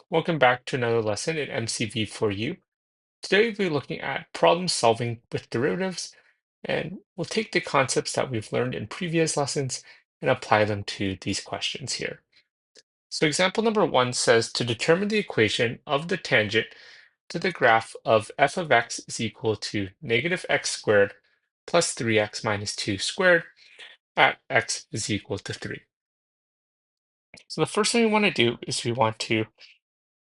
Welcome back to another lesson in MCV4U. Today we'll be looking at problem solving with derivatives, and we'll take the concepts that we've learned in previous lessons and apply them to these questions here. So example number one says to determine the equation of the tangent to the graph of f of x is equal to negative x squared plus 3x minus 2 squared at x is equal to 3. So the first thing we want to do is we want to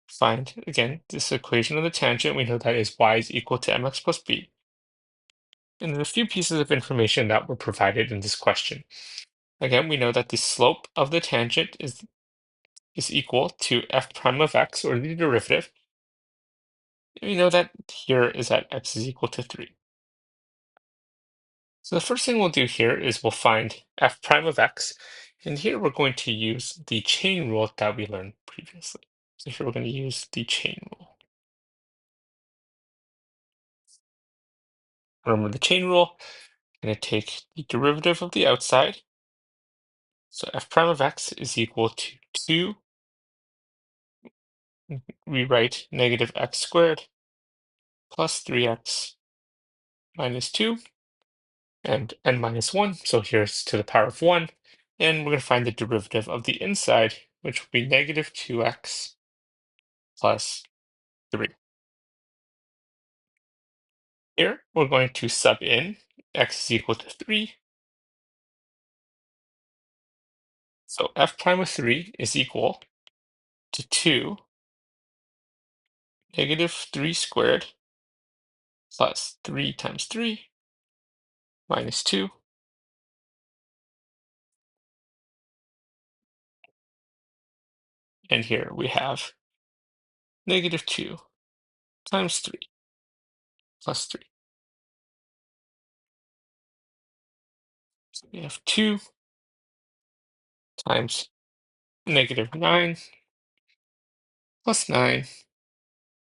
find, again, this equation of the tangent. We know that is y is equal to mx plus b. And there's a few pieces of information that were provided in this question. Again, we know that the slope of the tangent is equal to f prime of x, or the derivative. We know that here is that x is equal to 3. So the first thing we'll do here is we'll find f prime of x. And here we're going to use the chain rule that we learned previously. So here we're going to use the chain rule. Remember the chain rule, I'm going to take the derivative of the outside. So f prime of x is equal to 2. Rewrite negative x squared plus 3x minus 2 and n minus 1. So here's to the power of 1. And we're going to find the derivative of the inside, which will be negative 2x plus 3. Here, we're going to sub in x is equal to 3. So f prime of 3 is equal to 2 negative 3 squared plus 3 times 3 minus 2. And here we have negative 2 times 3 plus 3. So we have 2 times negative 9 plus 9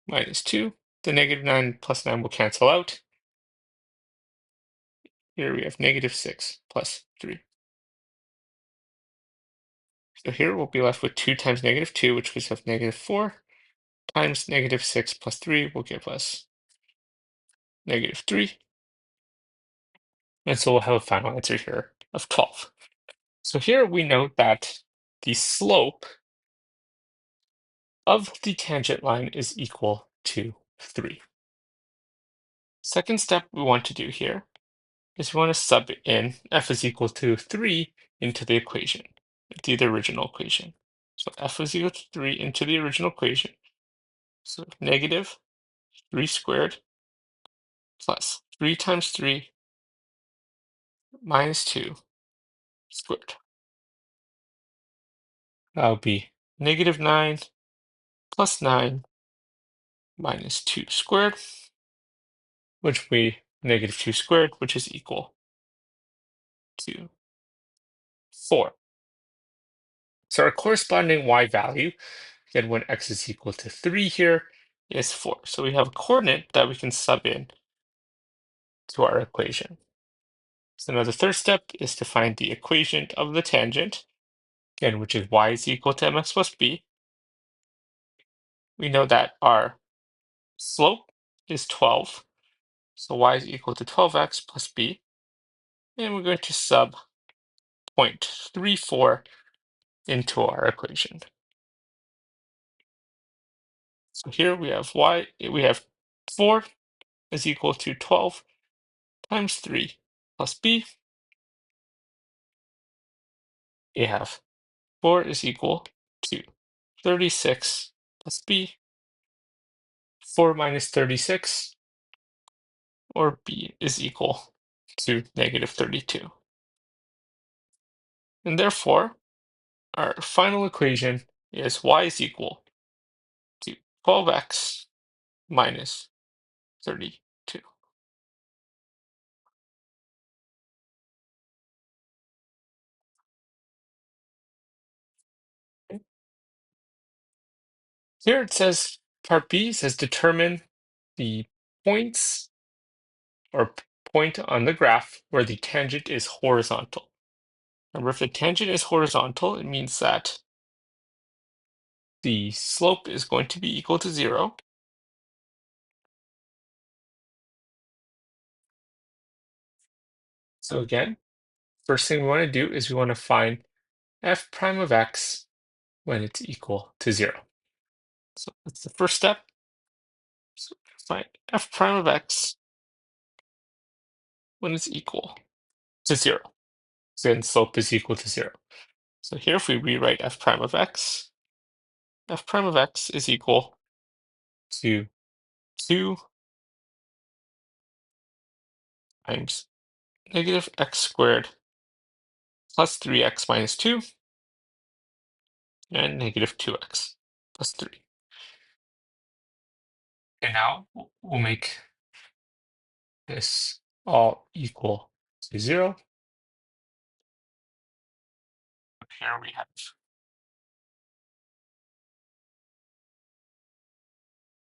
minus 2. The negative 9 plus 9 will cancel out. Here we have negative 6 plus 3. So here we'll be left with 2 times negative 2, which gives us negative 4, times negative 6 plus 3 will give us negative 3. And so we'll have a final answer here of 12. So here we note that the slope of the tangent line is equal to 3. Second step we want to do here is we want to sub in f is equal to 3 into the equation, the original equation. So f is equal to 3 into the original equation. So negative 3 squared plus 3 times 3 minus 2 squared. That would be negative 9 plus 9 minus 2 squared, which will be negative 2 squared, which is equal to 4. So our corresponding y value, again, when x is equal to 3 here, is 4. So we have a coordinate that we can sub in to our equation. So now the third step is to find the equation of the tangent, again, which is y is equal to mx plus b. We know that our slope is 12, so y is equal to 12x plus b. And we're going to sub 0.34 into our equation. So here we have 4 is equal to 12 times 3 plus b. We have 4 is equal to 36 plus b. 4 minus 36, or b, is equal to negative 32. And therefore, our final equation is y is equal to 12x minus 32. Here it says, part B says determine the points or point on the graph where the tangent is horizontal. Remember, if the tangent is horizontal, it means that the slope is going to be equal to 0. So again, first thing we want to do is we want to find f prime of x when it's equal to 0. So that's the first step. So find f prime of x when it's equal to 0. So then slope is equal to 0. So here, if we rewrite f prime of x is equal to 2 times negative x squared plus 3x minus 2 and negative 2x plus 3. And now we'll make this all equal to 0. Here we have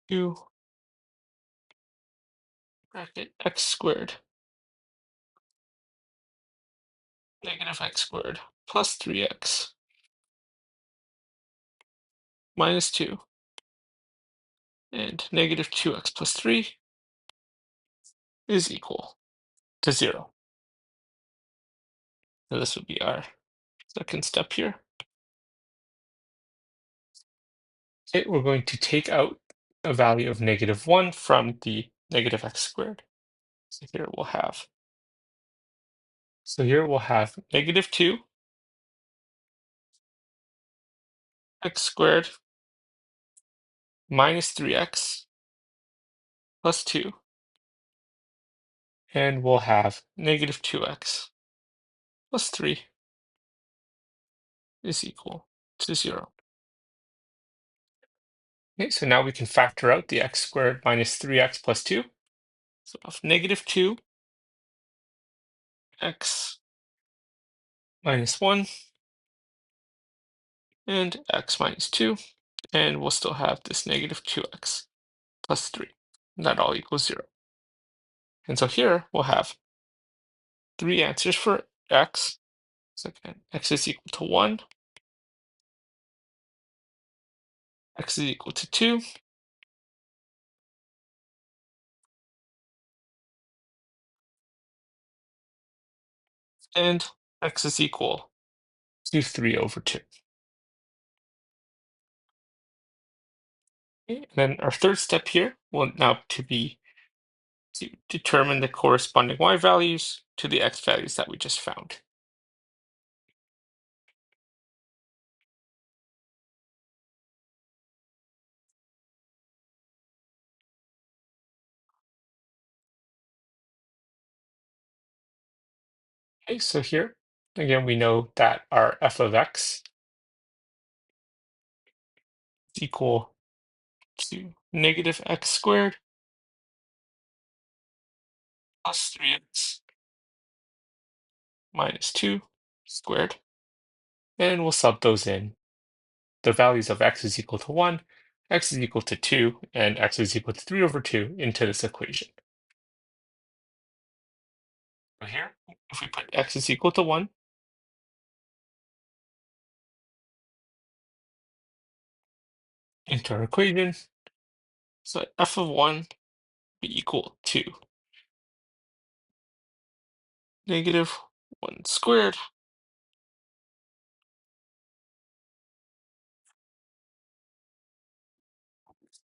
2 bracket x squared negative x squared plus 3x minus 2 and negative 2x plus 3 is equal to 0. So this would be our second step here. Okay, we're going to take out a value of negative 1 from the negative x squared. So here we'll have negative 2 x squared minus 3x plus 2, and we'll have negative 2x plus 3 is equal to 0. Okay, so now we can factor out the x squared minus 3x plus 2. So of negative 2x minus 1 and x minus 2, and we'll still have this negative 2x plus 3. That all equals 0. And so here we'll have 3 answers for x. So again, x is equal to 1, x is equal to 2, and x is equal to 3 over 2. Okay, and then our third step here will now be to determine the corresponding y values to the x values that we just found. Okay, so here, again, we know that our f of x is equal to negative x squared plus 3x minus 2 squared. And we'll sub those in. The values of x is equal to 1, x is equal to 2, and x is equal to 3 over 2 into this equation. So here, if we put x is equal to 1, into our equation, so f of 1 be equal to negative 1 squared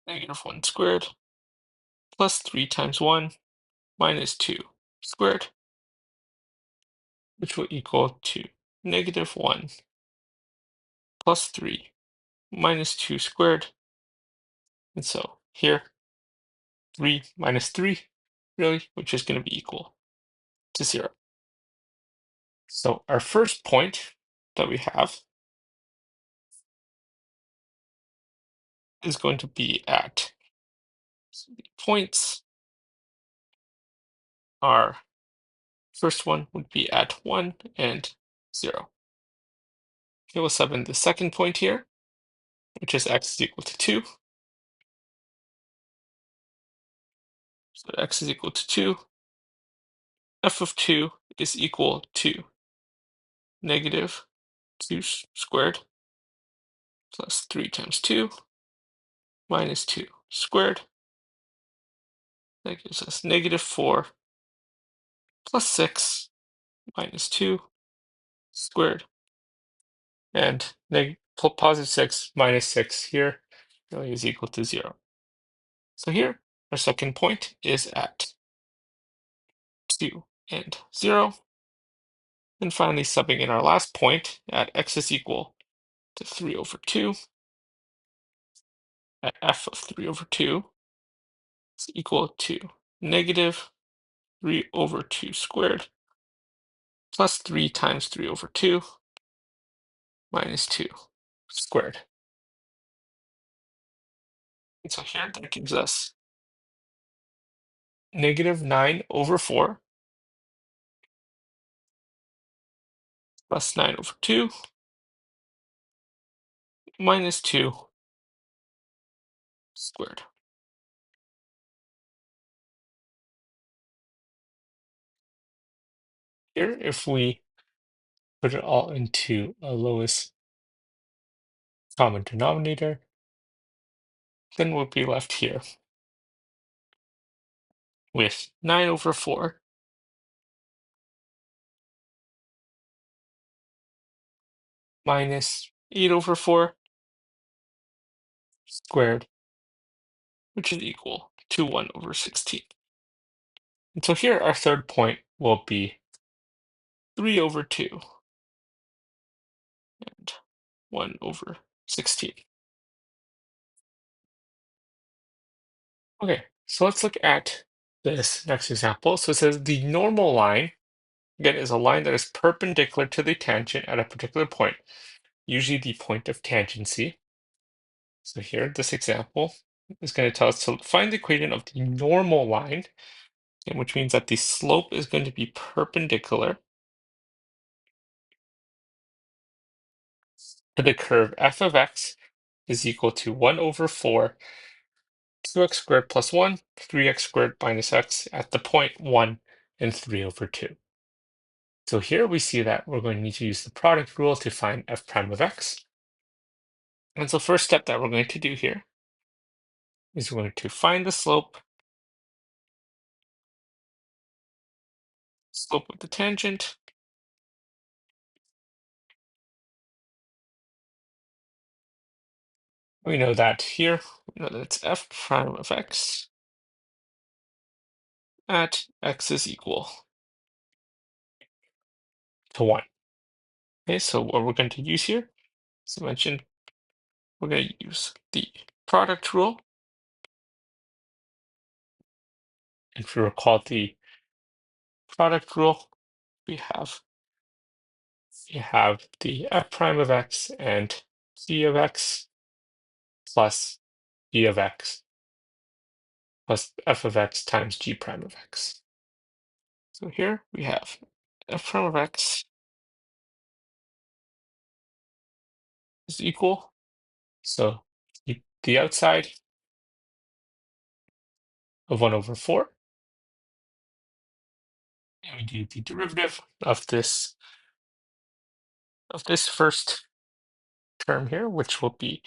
negative 1 squared plus 3 times 1 minus 2 squared, which will equal to negative 1 plus 3 minus 2 squared. And so here, 3 minus 3, really, which is going to be equal to 0. So our first point that we have is going to be at, so the points are, first one would be at 1 and 0. Okay, we'll sub in the second point here, which is x is equal to 2. So x is equal to 2. F of 2 is equal to negative 2 squared plus 3 times 2 minus 2 squared. That gives us -4 plus 6 minus 2 squared. And positive 6 minus 6 here is equal to 0. So here, our second point is at 2 and 0. And finally, subbing in our last point at x is equal to 3 over 2, at f of 3 over 2 is equal to negative 3 over 2 squared plus 3 times 3 over 2 minus 2 squared. And so here that gives us negative 9 over 4 plus 9 over 2 minus 2 squared. Here, if we put it all into a lowest common denominator, then we'll be left here with 9 over 4 minus 8 over 4 squared, which is equal to 1 over 16. And so here our third point will be 3 over 2 and 1 over 16. Okay, so let's look at this next example. So it says the normal line, again, is a line that is perpendicular to the tangent at a particular point, usually the point of tangency. So here, this example is going to tell us to find the equation of the normal line, and which means that the slope is going to be perpendicular to the curve f of x is equal to 1 over 4, 2x squared plus 1, 3x squared minus x at the point 1 and 3 over 2. So here we see that we're going to need to use the product rule to find f prime of x. And so first step that we're going to do here is we're going to find the slope of the tangent. We know that here, we know that it's f prime of x at x is equal to 1. Okay, so what we're going to use here, as I mentioned, we're going to use the product rule. And if you recall the product rule, we have the f prime of x and g of x plus g of x plus f of x times g prime of x. So here we have f prime of x is equal. So the outside of 1 over 4. And we do the derivative of this first term here, which will be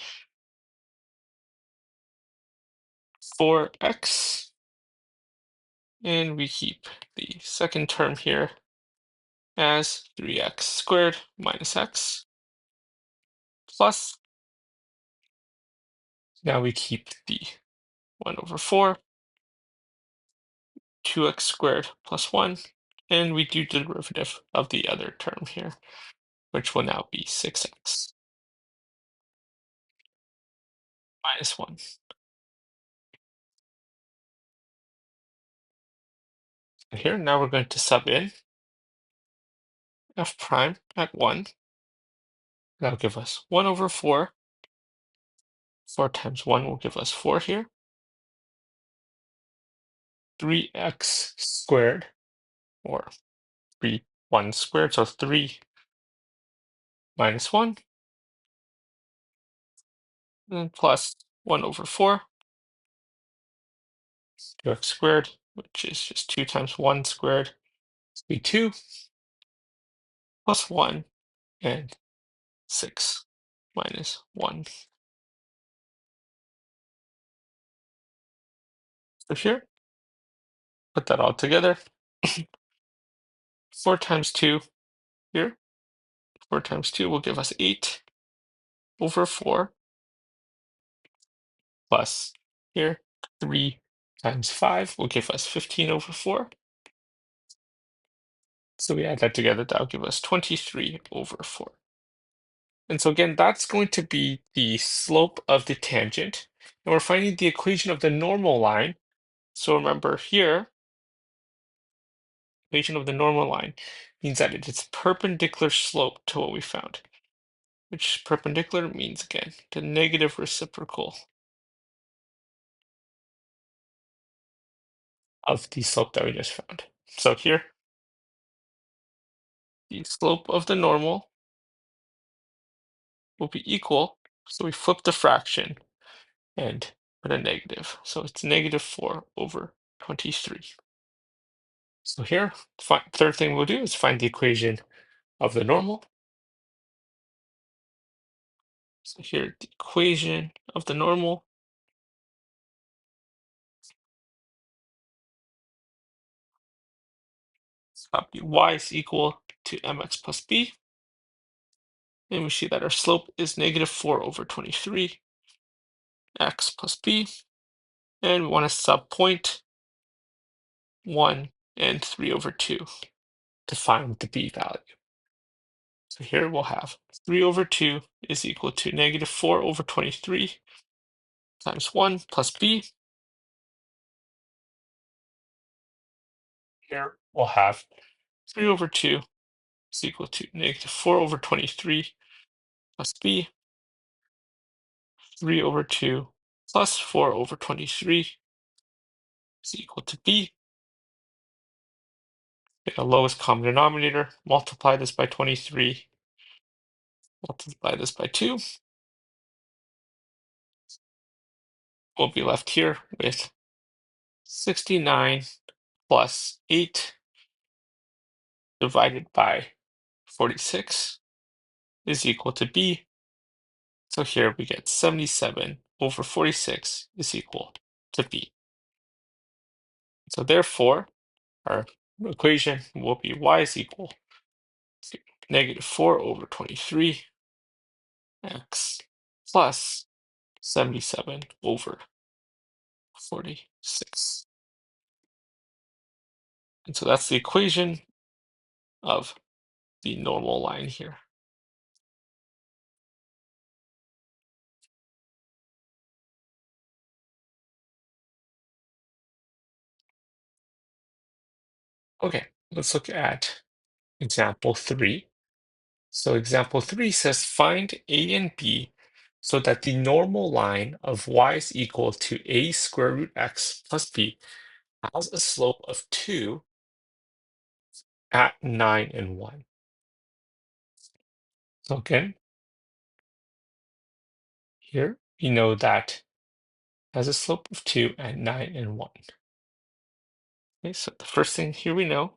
4x. And we keep the second term here as 3x squared minus x plus, now we keep the 1 over 4, 2x squared plus 1, and we do the derivative of the other term here, which will now be 6x minus 1. And here, now we're going to sub in f prime at 1. That'll give us 1 over 4. 4 times 1 will give us 4 here. 3x squared, or 1 squared, so 3 minus 1, and plus 1 over 4, 2x squared, which is just 2 times 1 squared, it's be 2, plus 1, and 6. minus 1. So here, put that all together. 4 times 2 here. 4 times 2 will give us 8 over 4 plus here 3 times 5 will give us 15 over 4. So we add that together, that'll give us 23 over 4. And so again, that's going to be the slope of the tangent. And we're finding the equation of the normal line. So remember here, equation of the normal line means that it's perpendicular slope to what we found, which perpendicular means, again, the negative reciprocal of the slope that we just found. So here, the slope of the normal will be equal. So we flip the fraction and put a negative. So it's negative 4 over 23. So here, third thing we'll do is find the equation of the normal. So here, the equation of the normal is y is equal to mx plus b. And we see that our slope is negative 4 over 23, x plus b. And we want to sub point 1 and 3 over 2 to find the b value. So here we'll have 3 over 2 is equal to negative 4 over 23 times 1 plus b. Here we'll have 3 over 2 is equal to negative 4 over 23 plus b. 3 over 2 plus 4 over 23 is equal to b. Get a lowest common denominator, multiply this by 23, multiply this by 2. We'll be left here with 69 plus 8 divided by 46 is equal to b. So here we get 77 over 46 is equal to b. So therefore, our equation will be y is equal to negative 4 over 23 x plus 77 over 46. And so that's the equation of the normal line here. Okay, let's look at example 3. So example 3 says find a and b so that the normal line of y is equal to a square root x plus b has a slope of 2 at 9 and 1. So again, here we know that has a slope of 2 at 9 and 1. Okay, so the first thing here we know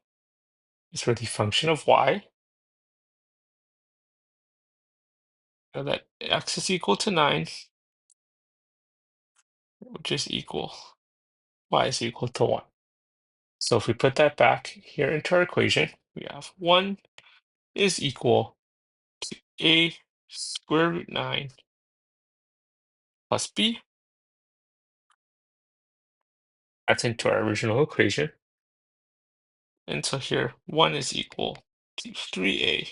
is for the function of y, know that x is equal to 9, which is equal, y is equal to 1. So if we put that back here into our equation, we have 1 is equal to a square root 9 plus b. That's into our original equation. And so here, 1 is equal to 3a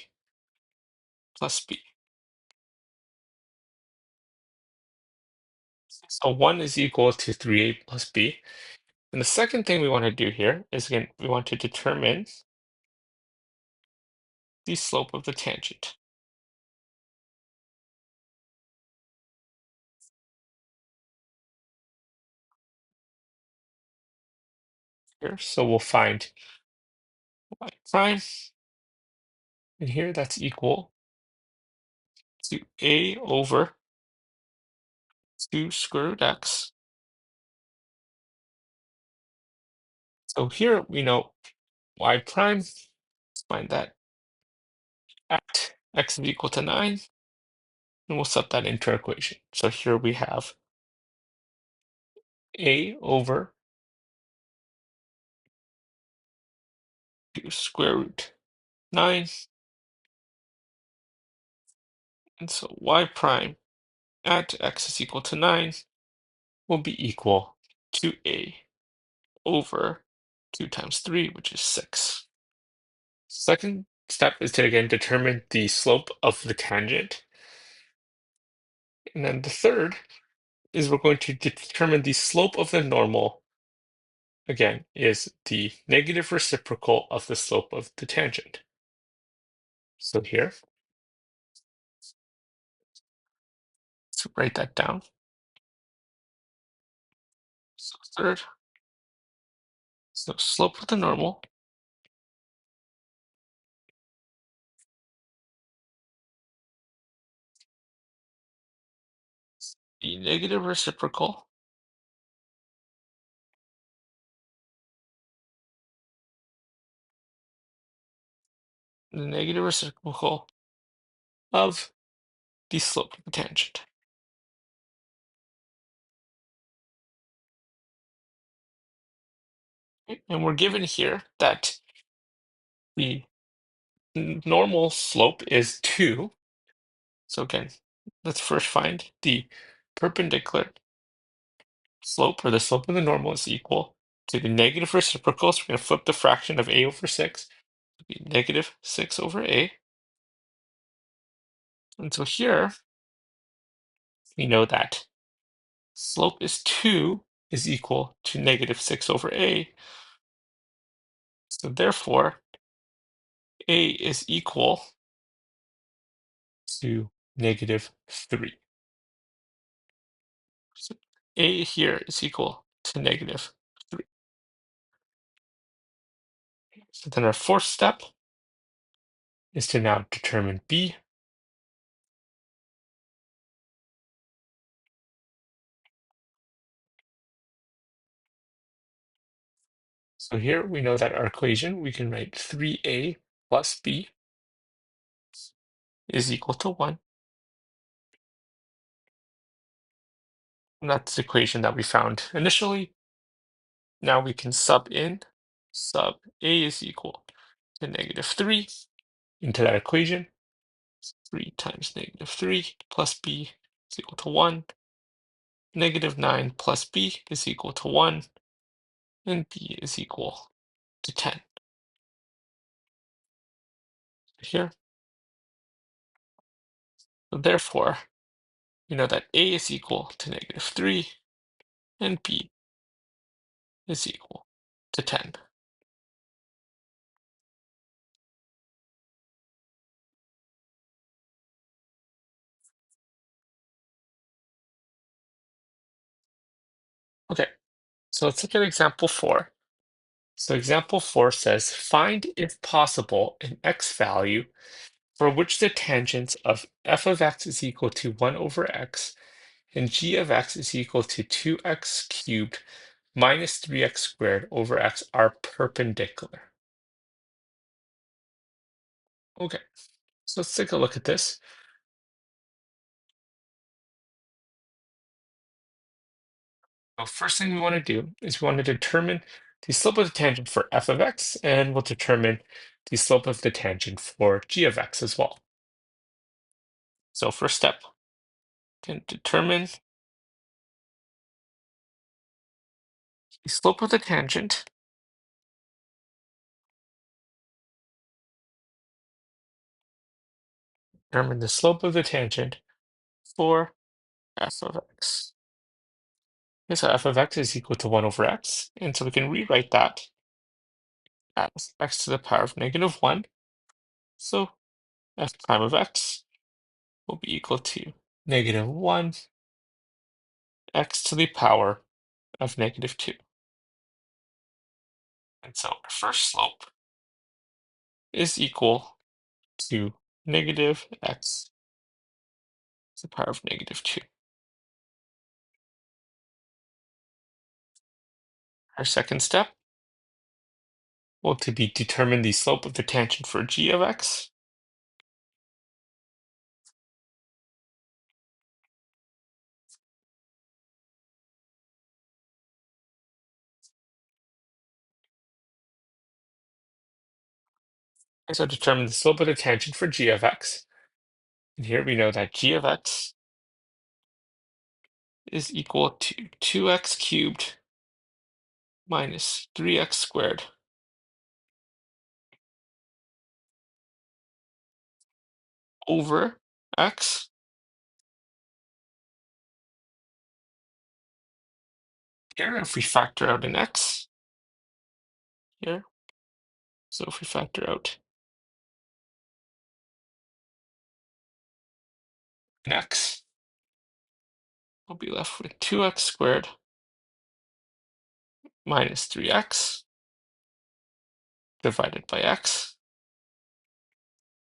plus b. So 1 is equal to 3a plus b. And the second thing we want to do here is, again, we want to determine the slope of the tangent. Here, so we'll find y prime, and here that's equal to a over 2 square root x. So here we know y prime, let's find that at x is equal to 9. and we'll set that into our equation. So here we have a over 2 square root 9, and so y prime at x is equal to 9 will be equal to a over 2 times 3, which is 6. Second step is to again determine the slope of the tangent. And then the third is we're going to determine the slope of the normal, again, is the negative reciprocal of the slope of the tangent. So here, let's write that down. So third, so slope of the normal the negative reciprocal the negative reciprocal of the slope of the tangent. Okay, and we're given here that the normal slope is 2. So again, let's first find the perpendicular slope, or the slope of the normal, is equal to the negative reciprocal. So we're going to flip the fraction of a over 6. It'll be negative 6 over a. And so here, we know that slope is 2 is equal to negative 6 over a. So therefore, a is equal to negative 3. So a here is equal to negative 3. So then our fourth step is to now determine b. So here we know that our equation, we can write 3a plus b is equal to 1. And that's the equation that we found initially. Now we can sub a is equal to negative 3 into that equation. 3 times negative 3 plus b is equal to 1. Negative 9 plus b is equal to 1. And b is equal to 10. Here. So therefore, we know that a is equal to negative 3 and b is equal to 10. Okay, so let's look at example 4. So example 4 says, find, if possible, an x value for which the tangents of f of x is equal to 1 over x and g of x is equal to 2x cubed minus 3x squared over x are perpendicular. Okay, so let's take a look at this. So first thing we want to do is we want to determine the slope of the tangent for f of x, and we'll determine the slope of the tangent for g of x as well. So first step, can determine the slope of the tangent determine the slope of the tangent for f of x. Okay, so f of x is equal to 1 over x, and so we can rewrite that as x to the power of negative 1. So f prime of x will be equal to negative 1 x to the power of negative 2. And so our first slope is equal to negative x to the power of negative 2. Our second step will to be determine the slope of the tangent for g of x. And so determine the slope of the tangent for g of x. And here we know that g of x is equal to 2x cubed minus 3x squared over x. Here, if we factor out an x here, so if we factor out an x, we'll be left with 2x squared minus 3x divided by x.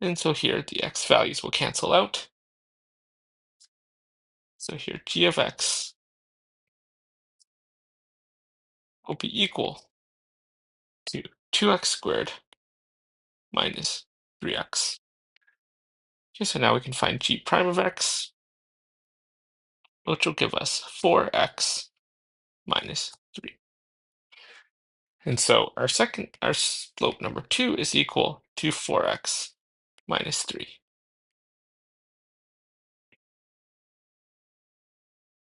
And so here the x values will cancel out. So here g of x will be equal to 2x squared minus 3x. Okay, so now we can find g prime of x, which will give us 4x minus 3. And so our slope number 2 is equal to 4x minus 3.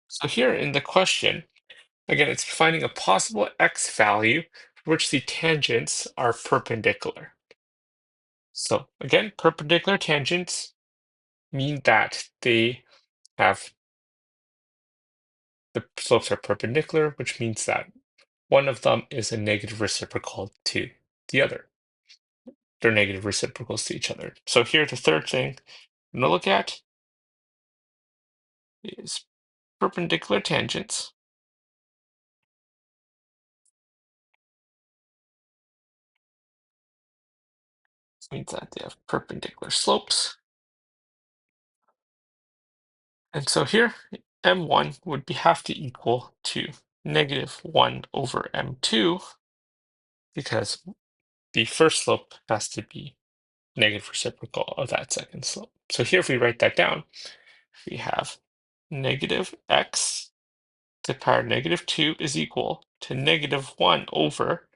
So here in the question, again, it's finding a possible x value for which the tangents are perpendicular. So again, perpendicular tangents mean that they have the slopes are perpendicular, which means that one of them is a negative reciprocal to the other. They're negative reciprocals to each other. So here, the third thing I'm going to look at is perpendicular tangents. This means that they have perpendicular slopes. And so here, m1 would have to equal to negative 1 over m2 because the first slope has to be negative reciprocal of that second slope. So here, if we write that down, we have negative x to the power negative 2 is equal to negative 1 over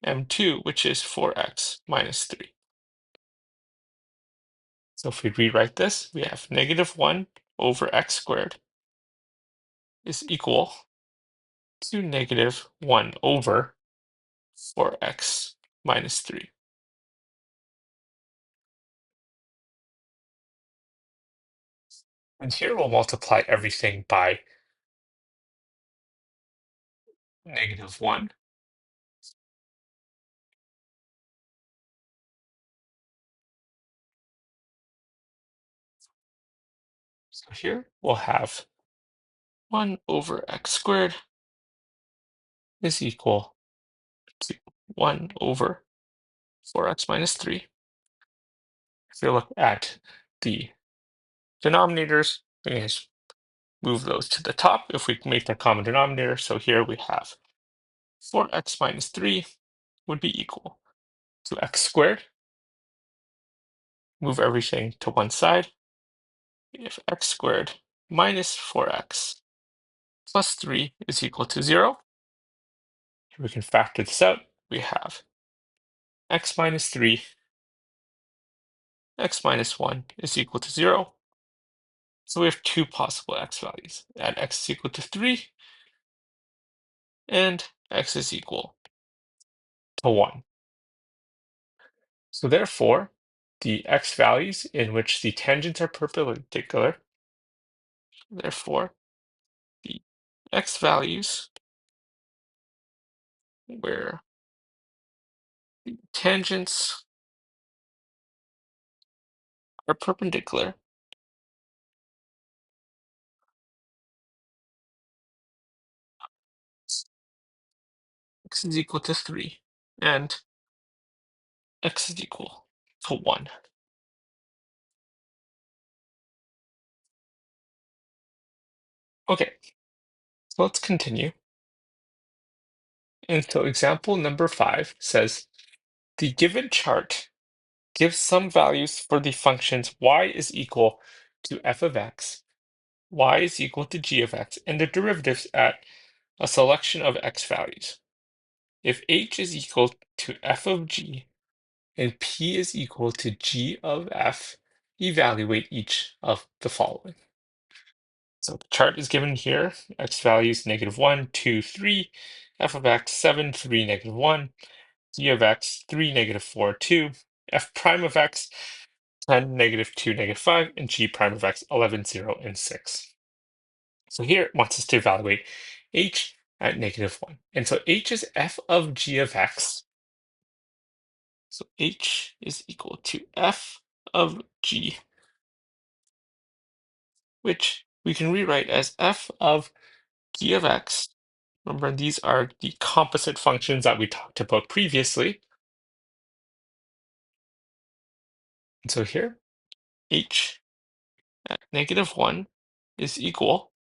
m2, which is 4x minus 3. So if we rewrite this, we have negative 1 over x squared is equal to negative 1 over 4x minus 3. And here we'll multiply everything by negative 1. So here we'll have 1 over x squared is equal to 1 over 4x minus 3. If you look at the denominators, we can just move those to the top if we make the common denominator. So here we have 4x minus 3 would be equal to x squared. Move everything to one side. We have x squared minus 4x plus 3 is equal to 0. We can factor this out. We have x minus 3, x minus 1 is equal to 0. So we have two possible x values. At x is equal to 3 and x is equal to 1. So therefore, the x values in which the tangents are perpendicular, therefore, the x values where the tangents are perpendicular x is equal to 3 and x is equal to 1. Okay, so let's continue. And so example number 5 says, the given chart gives some values for the functions y is equal to f of x, y is equal to g of x, and the derivatives at a selection of x values. If h is equal to f of g, and P is equal to G of F, evaluate each of the following. So the chart is given here. X values -1, 2, 3, f of x 7, 3, -1, g of x 3, -4, 2, f prime of x 10, -2, -5, and g prime of x 11, 0, and 6. So here it wants us to evaluate h at -1. And so h is f of g of x. So h is equal to f of g, which we can rewrite as f of g of x. Remember, these are the composite functions that we talked about previously. And so here, h at -1 is equal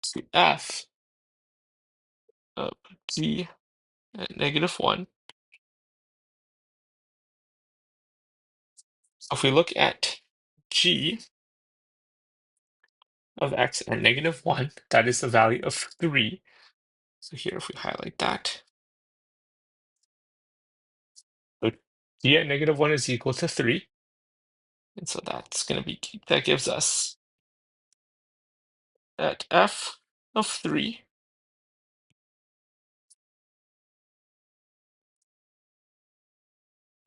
to f of g at -1. So if we look at g of x at -1, that is the value of 3. So here, if we highlight that, so g at -1 is equal to 3. And so that's going to be, that gives us that f of 3.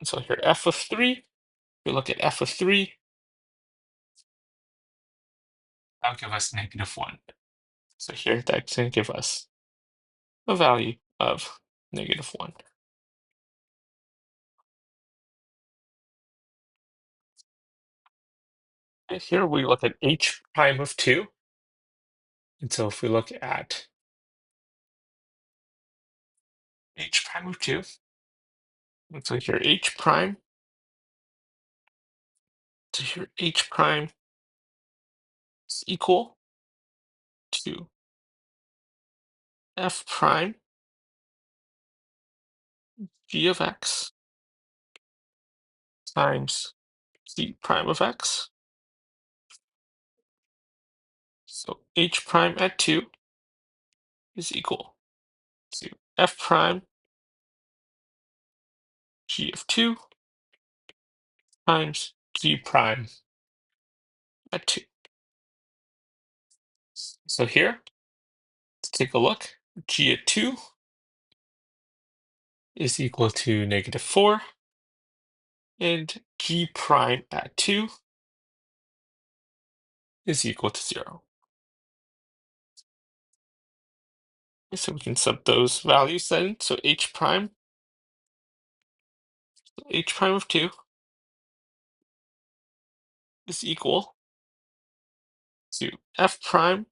And so here, f of 3, we look at f of 3, that'll give us -1. So here, that's going to give us a value of -1. And here we look at h prime of 2. And so if we look at h prime of 2, and so here h prime, so here h prime is equal to f prime g of x times c prime of x. So h prime at 2 is equal to f prime g of 2 times g prime at 2. So here, let's take a look. G at 2 is equal to -4, and g prime at 2 is equal to 0. So we can sub those values then. So h prime of 2 is equal to f prime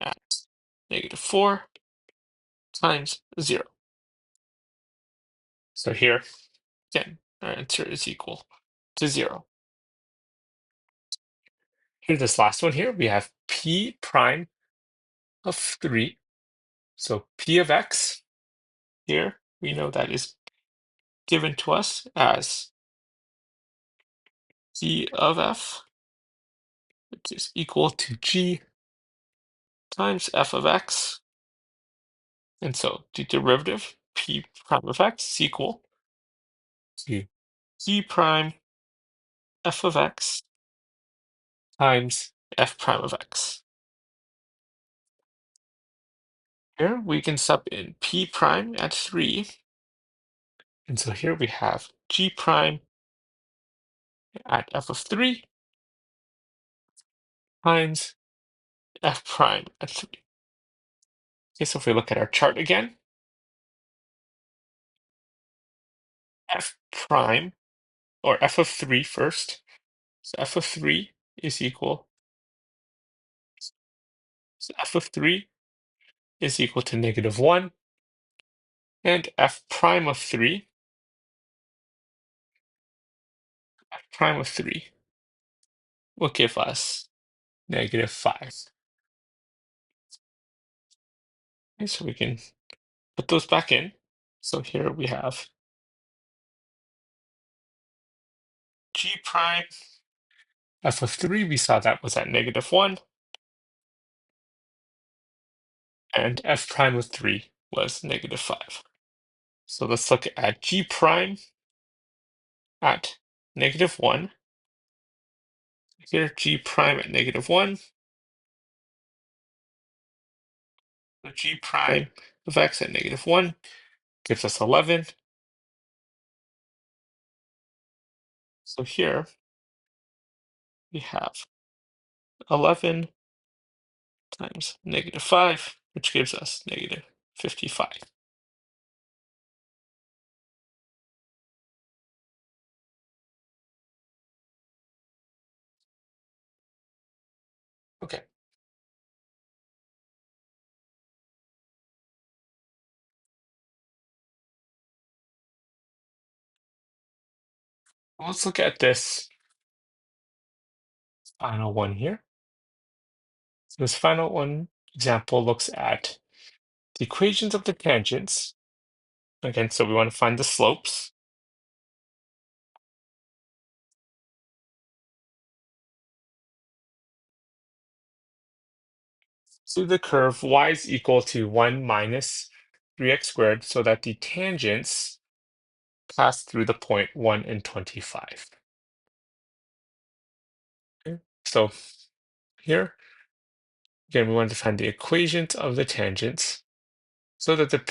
at -4 times 0. So here, again, our answer is equal to 0. Here, this last one here, we have p prime of 3. So p of x here, we know that is given to us as g of f, which is equal to g times f of x. And so the derivative p prime of x is equal to g prime f of x times f prime of x. Here we can sub in p prime at 3. And so here we have g prime at f of 3 times f prime at 3. Okay, so if we look at our chart again, f prime, or f of 3 first. So f of 3 is equal, so f of 3 is equal to -1, and f prime of 3 will give us -5. Okay, so we can put those back in. So here we have g prime f of 3, we saw that was at -1, and f prime of 3 was negative 5. So let's look at g prime at negative 1. Here, g prime at negative 1. So g prime of x at negative 1 gives us 11. So here we have 11 times negative 5, which gives us negative 55. Okay, let's look at this final one here. So this final one example looks at the equations of the tangents. Again, so we want to find the slopes. So the curve y is equal to 1 minus 3x squared so that the tangents pass through the point 1 and 25. Okay. So here, again, we want to find the equations of the tangents so that the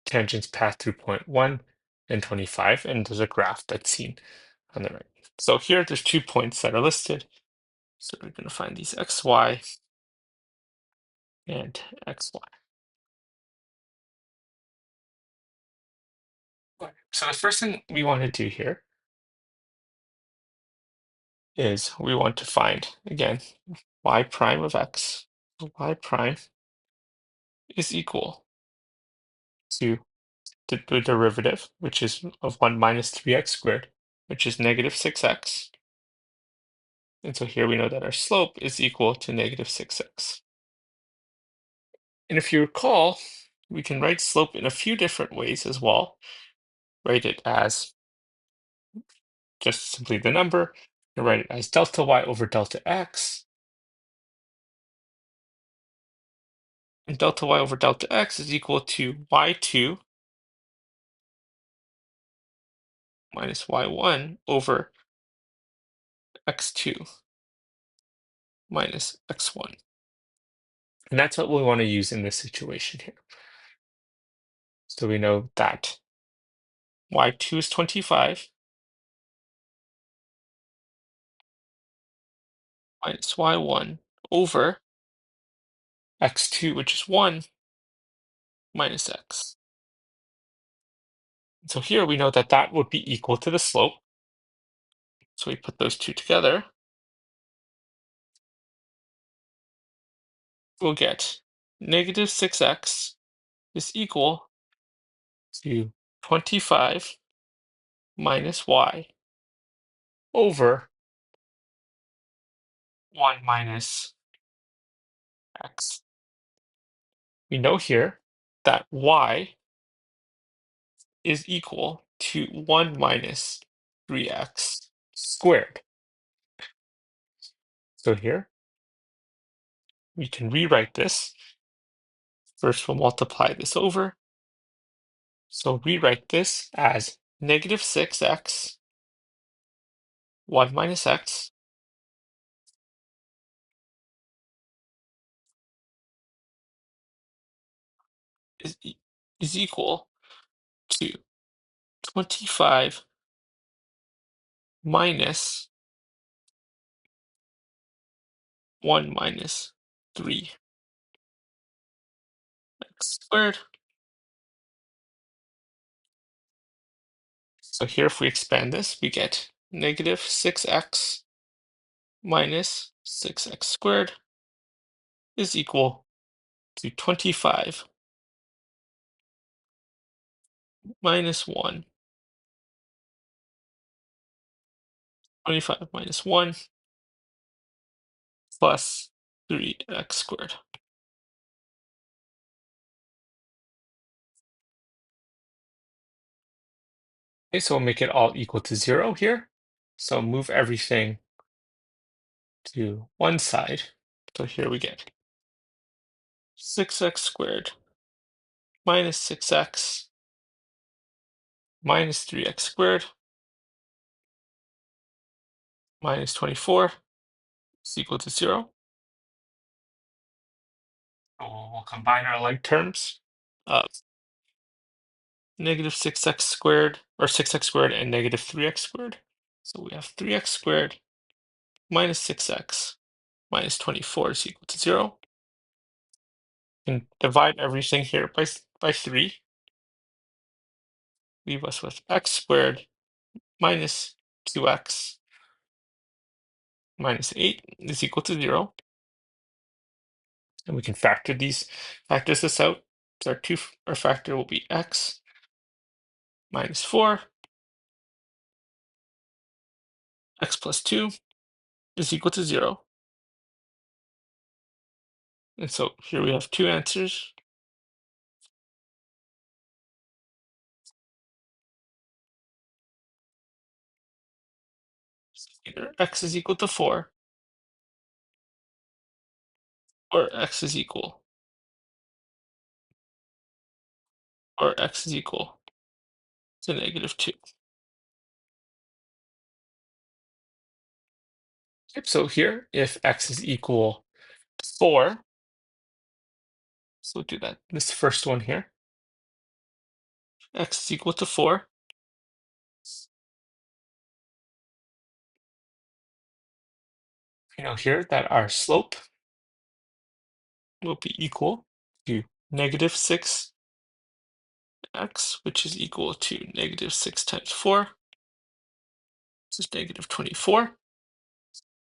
tangents pass through point 1 and 25, and there's a graph that's seen on the right. So here, there's 2 points that are listed. So we're going to find these xy and xy. Okay. So the first thing we want to do here is we want to find, again, y prime of x. Y prime is equal to the derivative, which is of 1 minus 3x squared, which is negative 6x. And so here we know that our slope is equal to negative 6x. And if you recall, we can write slope in a few different ways as well. Write it as just simply the number, and write it as delta y over delta x. And delta y over delta x is equal to y2 minus y1 over x2 minus x1. And that's what we want to use in this situation here. So we know that y2 is 25 minus y1 over x2, which is 1, minus x. So here we know that that would be equal to the slope. So we put those two together. We'll get negative 6x is equal to 25 minus y over 1 minus x. We know here that y is equal to 1 minus 3x squared. So here we can rewrite this. First, we'll multiply this over. So rewrite this as negative 6x, 1 minus x, is, is equal to 25 minus 1 minus 3x squared. So here, if we expand this, we get negative 6x minus 6x squared is equal to 25 minus 1, 25 minus 1 plus 3x squared. Okay, so we'll make it all equal to 0 here. So move everything to one side. So here we get 6x squared minus 6x minus 3x squared minus 24 is equal to 0. So we'll combine our like terms of negative 6x squared, or 6x squared and negative 3x squared. So we have 3x squared minus 6x minus 24 is equal to 0. And divide everything here by 3. Leave us with x squared minus 2x minus 8 is equal to 0. And we can factor this out. So our factor will be x minus 4, x plus 2 is equal to 0. And so here we have two answers. Either x is equal to 4 or x is equal to negative 2. Yep, so here, if x is equal to 4, so we'll do that, this first one here, x is equal to 4, we know here that our slope will be equal to negative 6x, which is equal to negative 6 times 4, which is negative 24.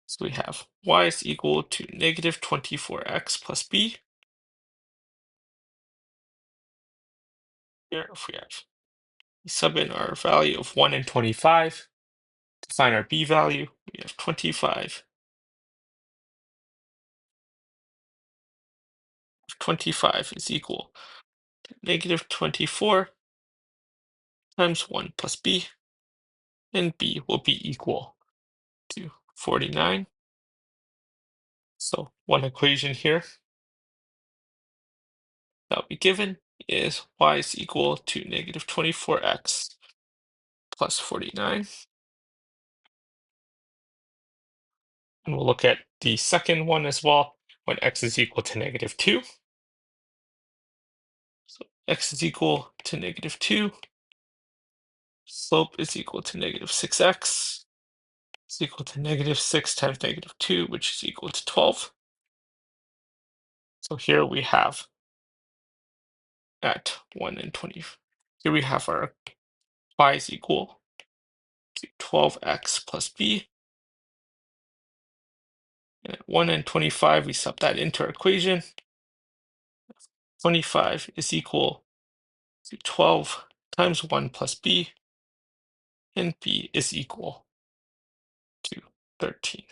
So we have y is equal to negative 24x plus b. Here, if we sub in our value of 1 and 25 to find our b value, we have 25. 25 is equal to negative 24 times 1 plus b, and b will be equal to 49. So one equation here that will be given is y is equal to negative 24x plus 49. And we'll look at the second one as well, when x is equal to negative 2. So x is equal to negative 2. Slope is equal to negative 6x. Is equal to negative 6 times negative 2, which is equal to 12. So here we have at 1 and 20. Here we have our y is equal to 12x plus b. And at 1 and 25, we sub that into our equation. 25 is equal to 12 times 1 plus b, and b is equal to 13.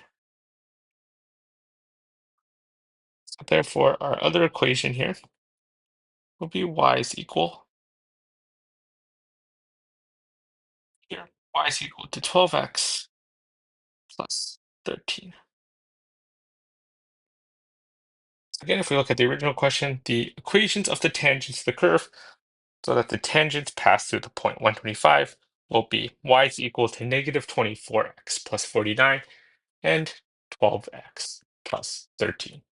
So therefore, our other equation here will be y is equal, here, y is equal to 12x plus 13. Again, if we look at the original question, the equations of the tangents of the curve, so that the tangents pass through the point 125, will be y is equal to negative 24x plus 49 and 12x plus 13.